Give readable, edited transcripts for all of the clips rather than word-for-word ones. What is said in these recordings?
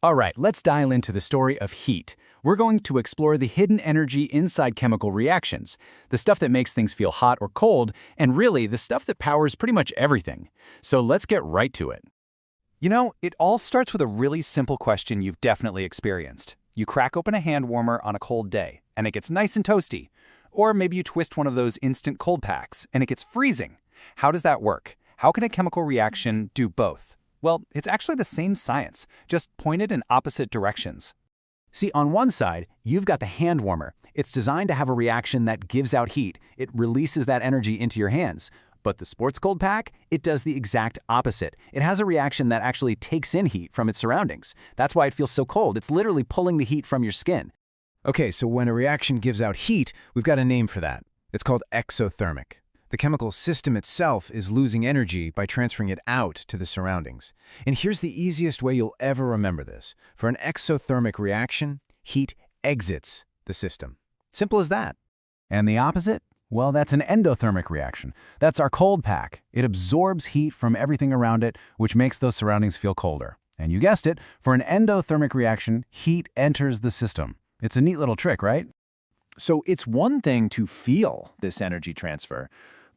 All right, let's dial into the story of heat. We're going to explore the hidden energy inside chemical reactions, the stuff that makes things feel hot or cold, and really the stuff that powers pretty much everything. So let's get right to it. You know, it all starts with a really simple question you've definitely experienced. You crack open a hand warmer on a cold day, and it gets nice and toasty. Or maybe you twist one of those instant cold packs, and it gets freezing. How does that work? How can a chemical reaction do both? Well, it's actually the same science, just pointed in opposite directions. See, on one side, you've got the hand warmer. It's designed to have a reaction that gives out heat. It releases that energy into your hands. But the sports cold pack, it does the exact opposite. It has a reaction that actually takes in heat from its surroundings. That's why it feels so cold. It's literally pulling the heat from your skin. Okay, so when a reaction gives out heat, we've got a name for that. It's called exothermic. The chemical system itself is losing energy by transferring it out to the surroundings. And here's the easiest way you'll ever remember this. For an exothermic reaction, heat exits the system. Simple as that. And the opposite? Well, that's an endothermic reaction. That's our cold pack. It absorbs heat from everything around it, which makes those surroundings feel colder. And you guessed it, for an endothermic reaction, heat enters the system. It's a neat little trick, right? So it's one thing to feel this energy transfer,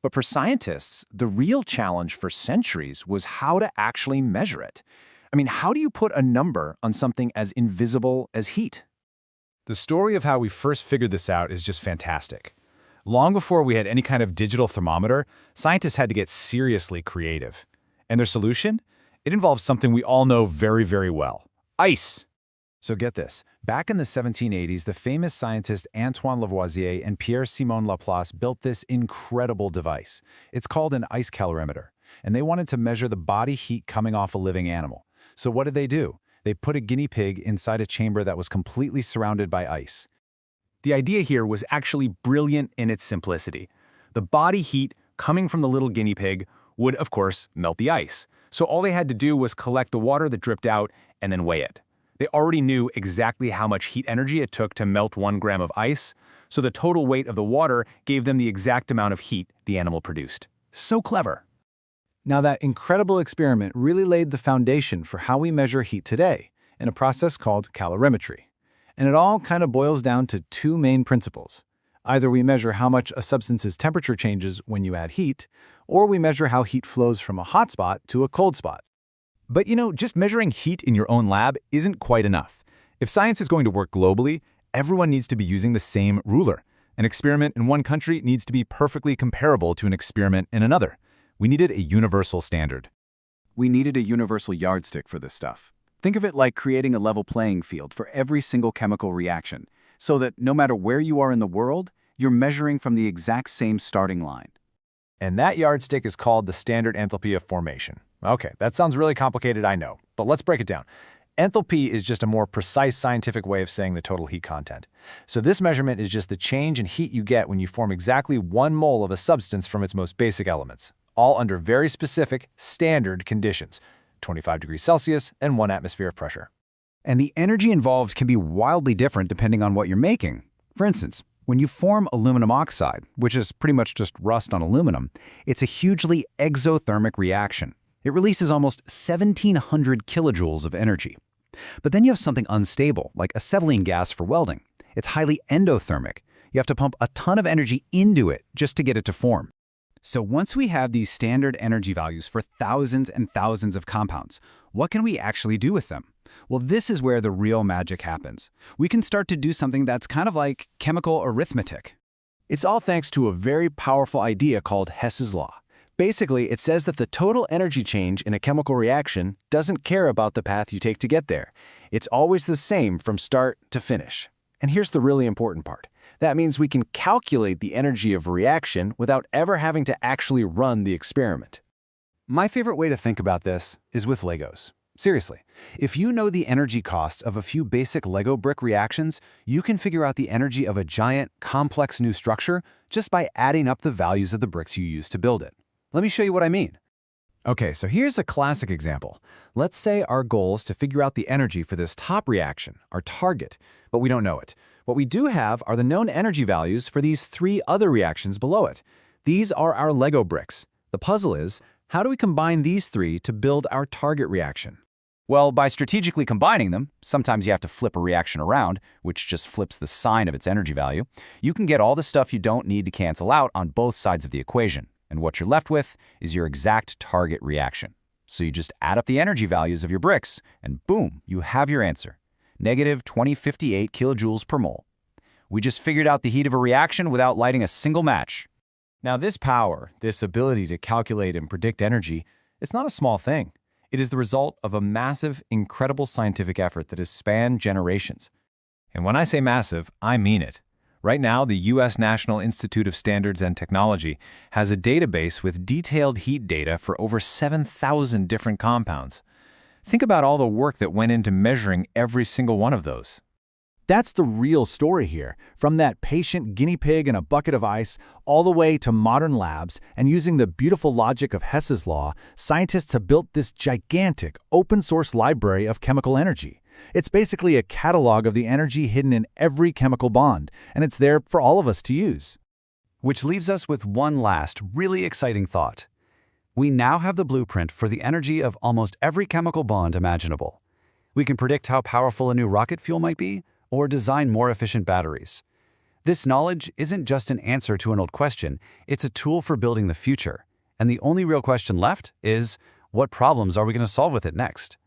but for scientists, the real challenge for centuries was how to actually measure it. I mean, how do you put a number on something as invisible as heat? The story of how we first figured this out is just fantastic. Long before we had any kind of digital thermometer, scientists had to get seriously creative. And their solution? It involves something we all know very, very well: ice. So get this. Back in the 1780s, the famous scientists Antoine Lavoisier and Pierre-Simon Laplace built this incredible device. It's called an ice calorimeter, and they wanted to measure the body heat coming off a living animal. So what did they do? They put a guinea pig inside a chamber that was completely surrounded by ice. The idea here was actually brilliant in its simplicity. The body heat coming from the little guinea pig would, of course, melt the ice. So all they had to do was collect the water that dripped out and then weigh it. They already knew exactly how much heat energy it took to melt 1 gram of ice, so the total weight of the water gave them the exact amount of heat the animal produced. So clever. Now that incredible experiment really laid the foundation for how we measure heat today, in a process called calorimetry. And it all kind of boils down to two main principles. Either we measure how much a substance's temperature changes when you add heat, or we measure how heat flows from a hot spot to a cold spot. But you know, just measuring heat in your own lab isn't quite enough. If science is going to work globally, everyone needs to be using the same ruler. An experiment in one country needs to be perfectly comparable to an experiment in another. We needed a universal standard. We needed a universal yardstick for this stuff. Think of it like creating a level playing field for every single chemical reaction, so that no matter where you are in the world, you're measuring from the exact same starting line. And that yardstick is called the standard enthalpy of formation. Okay, that sounds really complicated, I know, but let's break it down. Enthalpy is just a more precise scientific way of saying the total heat content. So this measurement is just the change in heat you get when you form exactly 1 mole of a substance from its most basic elements, all under very specific, standard conditions, 25 degrees Celsius and 1 atmosphere of pressure. And the energy involved can be wildly different depending on what you're making. For instance, when you form aluminum oxide, which is pretty much just rust on aluminum, it's a hugely exothermic reaction. It releases almost 1,700 kilojoules of energy. But then you have something unstable, like acetylene gas for welding. It's highly endothermic. You have to pump a ton of energy into it just to get it to form. So once we have these standard energy values for thousands and thousands of compounds, what can we actually do with them? Well, this is where the real magic happens. We can start to do something that's kind of like chemical arithmetic. It's all thanks to a very powerful idea called Hess's law. Basically, it says that the total energy change in a chemical reaction doesn't care about the path you take to get there. It's always the same from start to finish. And here's the really important part. That means we can calculate the energy of a reaction without ever having to actually run the experiment. My favorite way to think about this is with Legos. Seriously, if you know the energy cost of a few basic Lego brick reactions, you can figure out the energy of a giant, complex new structure just by adding up the values of the bricks you use to build it. Let me show you what I mean. Okay, so here's a classic example. Let's say our goal is to figure out the energy for this top reaction, our target, but we don't know it. What we do have are the known energy values for these 3 other reactions below it. These are our Lego bricks. The puzzle is, how do we combine these 3 to build our target reaction? Well, by strategically combining them, sometimes you have to flip a reaction around, which just flips the sign of its energy value, you can get all the stuff you don't need to cancel out on both sides of the equation. And what you're left with is your exact target reaction. So you just add up the energy values of your bricks, and boom, you have your answer. Negative 2058 kilojoules per mole. We just figured out the heat of a reaction without lighting a single match. Now this power, this ability to calculate and predict energy, it's not a small thing. It is the result of a massive, incredible scientific effort that has spanned generations. And when I say massive, I mean it. Right now, the U.S. National Institute of Standards and Technology has a database with detailed heat data for over 7,000 different compounds. Think about all the work that went into measuring every single one of those. That's the real story here, from that patient guinea pig in a bucket of ice all the way to modern labs, and using the beautiful logic of Hess's law, scientists have built this gigantic open-source library of chemical energy. It's basically a catalog of the energy hidden in every chemical bond, and it's there for all of us to use. Which leaves us with one last, really exciting thought. We now have the blueprint for the energy of almost every chemical bond imaginable. We can predict how powerful a new rocket fuel might be, or design more efficient batteries. This knowledge isn't just an answer to an old question, it's a tool for building the future. And the only real question left is, what problems are we going to solve with it next?